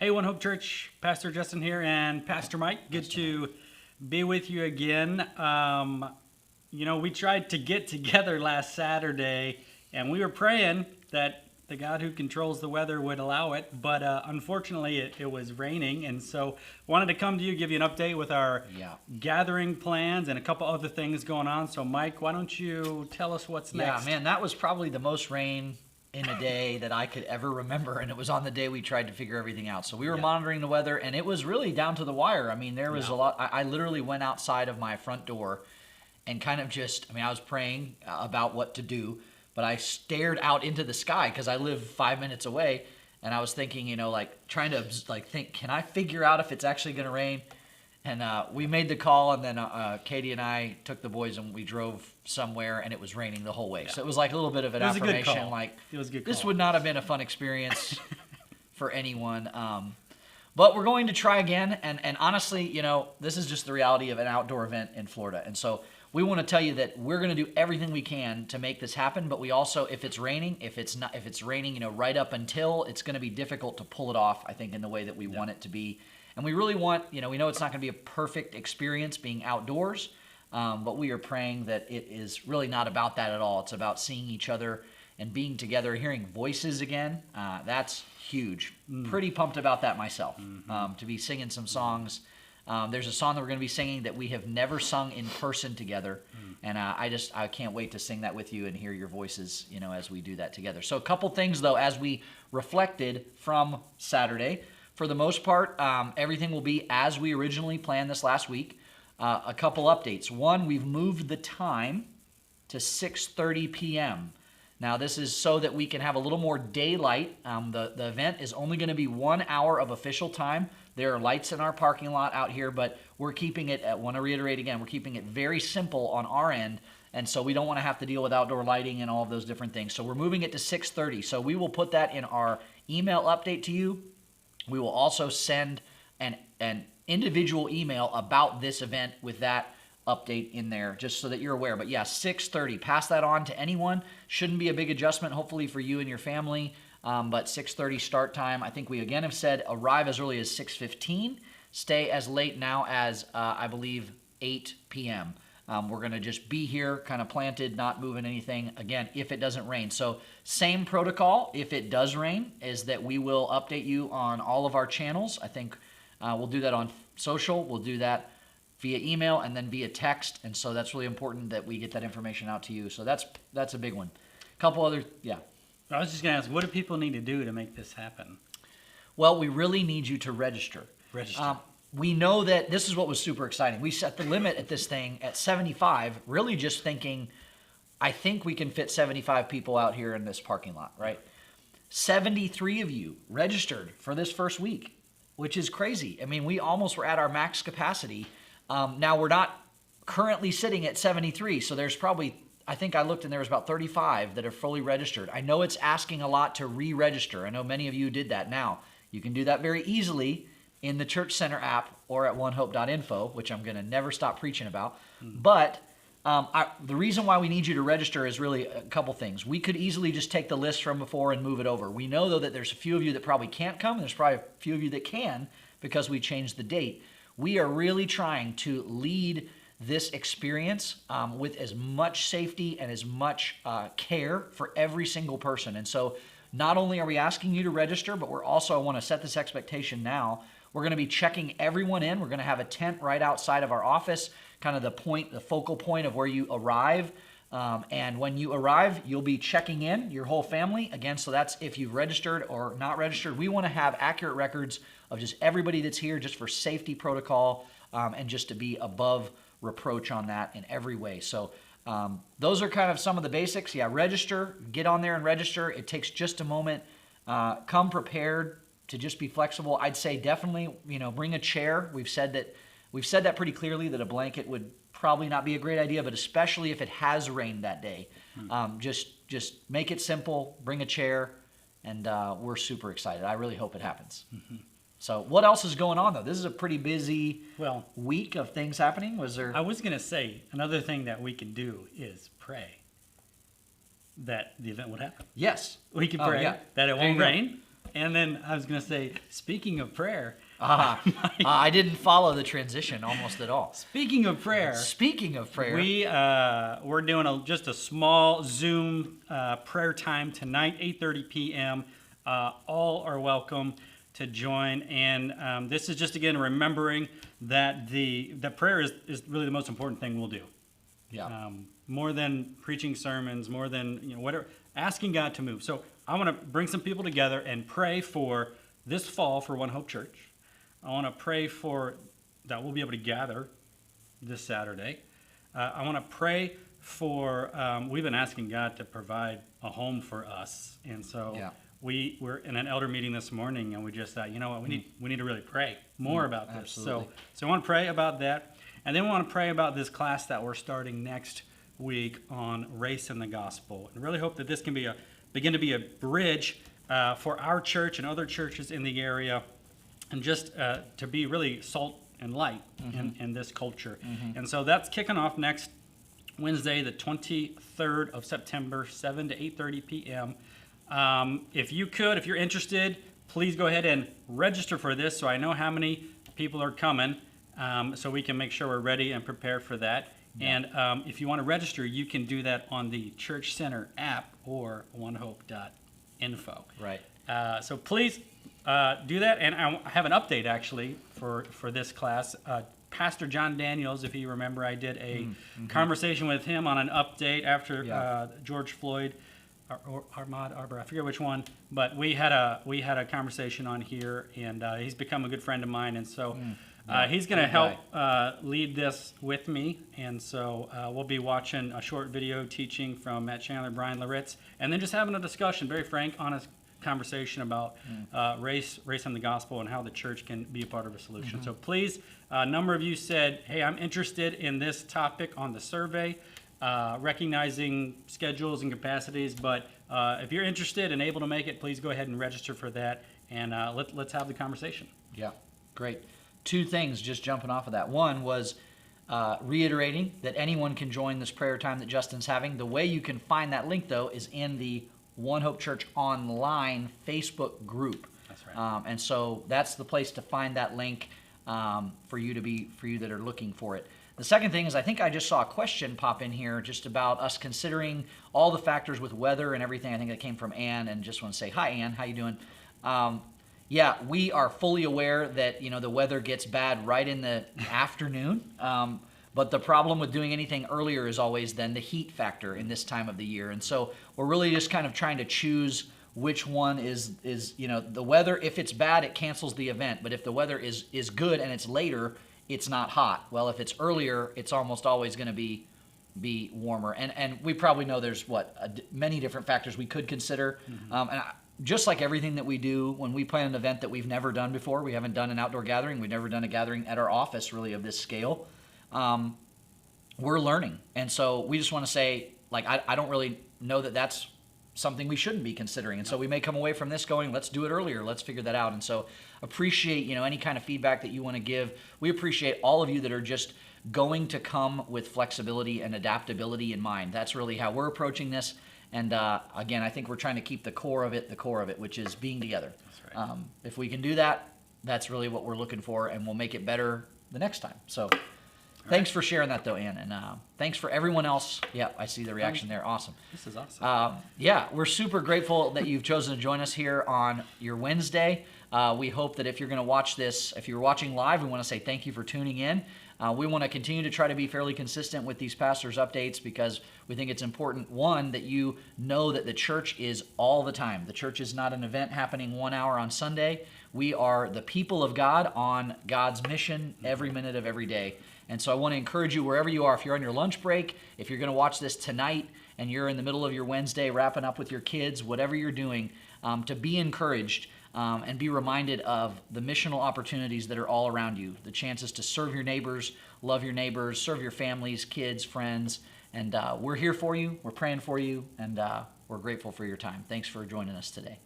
Hey, One Hope Church, Pastor Justin here, and Pastor Mike. Good to be with you again. We tried to get together last Saturday, and we were praying that the God who controls the weather would allow it, but unfortunately it was raining, and so wanted to come to you, give you an update with our gathering plans and a couple other things going on. So Mike, why don't you tell us what's next? Yeah, man, that was probably the most rain in a day that I could ever remember, and it was on the day we tried to figure everything out. So we were monitoring the weather, and it was really down to the wire. I mean, there was a lot. I literally went outside of my front door and kind of I was praying about what to do, but I stared out into the sky because I live 5 minutes away, and I was thinking, trying to think, can I figure out if it's actually going to rain? And we made the call, and then Katie and I took the boys and we drove somewhere, and it was raining the whole way. Yeah. So it was like a little bit of an affirmation. It was a good call. This would not have been a fun experience for anyone. But we're going to try again. And honestly, this is just the reality of an outdoor event in Florida. And so we want to tell you that we're going to do everything we can to make this happen. But we also, if it's raining, if it's raining, right up until, it's going to be difficult to pull it off, I think, in the way that we want it to be. And we really want, we know it's not going to be a perfect experience being outdoors, but we are praying that it is really not about that at all. It's about seeing each other and being together, hearing voices again. That's huge. Pretty pumped about that myself, to be singing some songs. There's a song that we're going to be singing that we have never sung in person together, and I can't wait to sing that with you and hear your voices, as we do that together. So a couple things, though, as we reflected from Saturday. For the most part, everything will be as we originally planned this last week. A couple updates. One, we've moved the time to 6:30 p.m. Now, this is so that we can have a little more daylight. The event is only going to be 1 hour of official time. There are lights in our parking lot out here, but we're keeping it, I want to reiterate again, we're keeping it very simple on our end, and so we don't want to have to deal with outdoor lighting and all of those different things. So we're moving it to 6:30. So we will put that in our email update to you. We will also send an individual email about this event with that update in there, just so that you're aware. But yeah, 6:30. Pass that on to anyone. Shouldn't be a big adjustment, hopefully, for you and your family. But 6:30 start time. I think we again have said arrive as early as 6:15. Stay as late now as, I believe, 8 p.m. We're going to just be here, kind of planted, not moving anything, again, if it doesn't rain. So same protocol, if it does rain, is that we will update you on all of our channels. I think we'll do that on social. We'll do that via email and then via text. And so that's really important that we get that information out to you. So that's a big one. A couple other, I was just going to ask, what do people need to do to make this happen? Well, we really need you to register. We know that this is what was super exciting. We set the limit at this thing at 75, really just thinking, I think we can fit 75 people out here in this parking lot, right? 73 of you registered for this first week, which is crazy. I mean, we almost were at our max capacity. Now, we're not currently sitting at 73, so there's probably, I think I looked and there was about 35 that are fully registered. I know it's asking a lot to re-register. I know many of you did that now. You can do that very easily in the Church Center app or at onehope.info, which I'm going to never stop preaching about. But the reason why we need you to register is really a couple things. We could easily just take the list from before and move it over. We know, though, that there's a few of you that probably can't come. There's probably a few of you that can because we changed the date. We are really trying to lead this experience with as much safety and as much care for every single person. And so not only are we asking you to register, but we're also, I want to set this expectation now, we're going to be checking everyone in. We're going to have a tent right outside of our office, kind of the focal point of where you arrive. And when you arrive, you'll be checking in your whole family. Again, so that's if you've registered or not registered. We want to have accurate records of just everybody that's here just for safety protocol and just to be above reproach on that in every way. So those are kind of some of the basics. Yeah, register. Get on there and register. It takes just a moment. Come prepared to just be flexible. I'd say definitely, bring a chair. We've said that pretty clearly, that a blanket would probably not be a great idea, but especially if it has rained that day. Just make it simple, bring a chair, and we're super excited. I really hope it happens. So what else is going on, though? This is a pretty busy week of things happening. I was going to say, another thing that we can do is pray that the event would happen. Yes. We can pray that it won't rain. And then I was going to say, speaking of prayer, I didn't follow the transition almost at all. speaking of prayer, Speaking of prayer, we're doing just a small Zoom prayer time tonight, 8:30 p.m. All are welcome to join, and this is just again remembering that the prayer is really the most important thing we'll do. yeah, More than preaching sermons, more than whatever, asking God to move. So I want to bring some people together and pray for this fall for One Hope Church. I want to pray for that we'll be able to gather this Saturday. I want to pray for, we've been asking God to provide a home for us. And so Yeah. we were in an elder meeting this morning, and we just thought, you know what, we need to really pray more about this. absolutely. So I want to pray about that. And then we want to pray about this class that we're starting next week on race and the gospel. And really hope that this can begin to be a bridge for our church and other churches in the area, and just to be really salt and light in this culture. And so that's kicking off next Wednesday, the 23rd of September, 7 to 8:30 p.m. If you're interested, please go ahead and register for this so I know how many people are coming, so we can make sure we're ready and prepared for that. And if you want to register, you can do that on the Church Center app or onehope.info. right. So please do that. And I have an update actually for this class. Pastor John Daniels, if you remember, I did a conversation with him on an update after George Floyd or Ahmaud Arbery, I forget which one, but we had a conversation on here, and he's become a good friend of mine, and so he's going to help lead this with me, and so we'll be watching a short video teaching from Matt Chandler, Brian Laritz, and then just having a discussion, very frank, honest conversation about race and the gospel and how the church can be a part of a solution. So please, a number of you said, hey, I'm interested in this topic on the survey, recognizing schedules and capacities, but if you're interested and able to make it, please go ahead and register for that, and let's have the conversation. Yeah, great. Two things just jumping off of that. One was reiterating that anyone can join this prayer time that Justin's having. The way you can find that link, though, is in the One Hope Church Online Facebook group. That's right. And so that's the place to find that link for you that are looking for it. The second thing is, I think I just saw a question pop in here just about us considering all the factors with weather and everything. I think that came from Ann, and just want to say, hi, Ann, how you doing? Yeah, we are fully aware that the weather gets bad right in the afternoon. But the problem with doing anything earlier is always then the heat factor in this time of the year. And so we're really just kind of trying to choose which one is the weather. If it's bad, it cancels the event. But if the weather is good and it's later, it's not hot. Well, if it's earlier, it's almost always going to be warmer. And we probably know there's many different factors we could consider. Just like everything that we do when we plan an event that we've never done before, we haven't done an outdoor gathering, we've never done a gathering at our office really of this scale. We're learning. And so we just want to say, I don't really know that that's something we shouldn't be considering. And so we may come away from this going, let's do it earlier. Let's figure that out. And so appreciate, any kind of feedback that you want to give. We appreciate all of you that are just going to come with flexibility and adaptability in mind. That's really how we're approaching this. And again, I think we're trying to keep the core of it, which is being together. That's right. If we can do that, that's really what we're looking for, and we'll make it better the next time. So thanks for sharing that, though, Ann. And thanks for everyone else. Yeah, I see the reaction there. Awesome. This is awesome. Yeah, we're super grateful that you've chosen to join us here on your Wednesday. We hope that if you're going to watch this, if you're watching live, we want to say thank you for tuning in. We want to continue to try to be fairly consistent with these pastors' updates because we think it's important, one, that you know that the church is all the time. The church is not an event happening 1 hour on Sunday. We are the people of God on God's mission every minute of every day. And so I want to encourage you wherever you are, if you're on your lunch break, if you're going to watch this tonight and you're in the middle of your Wednesday wrapping up with your kids, whatever you're doing, to be encouraged and be reminded of the missional opportunities that are all around you, the chances to serve your neighbors, love your neighbors, serve your families, kids, friends. And we're here for you, we're praying for you, and we're grateful for your time. Thanks for joining us today.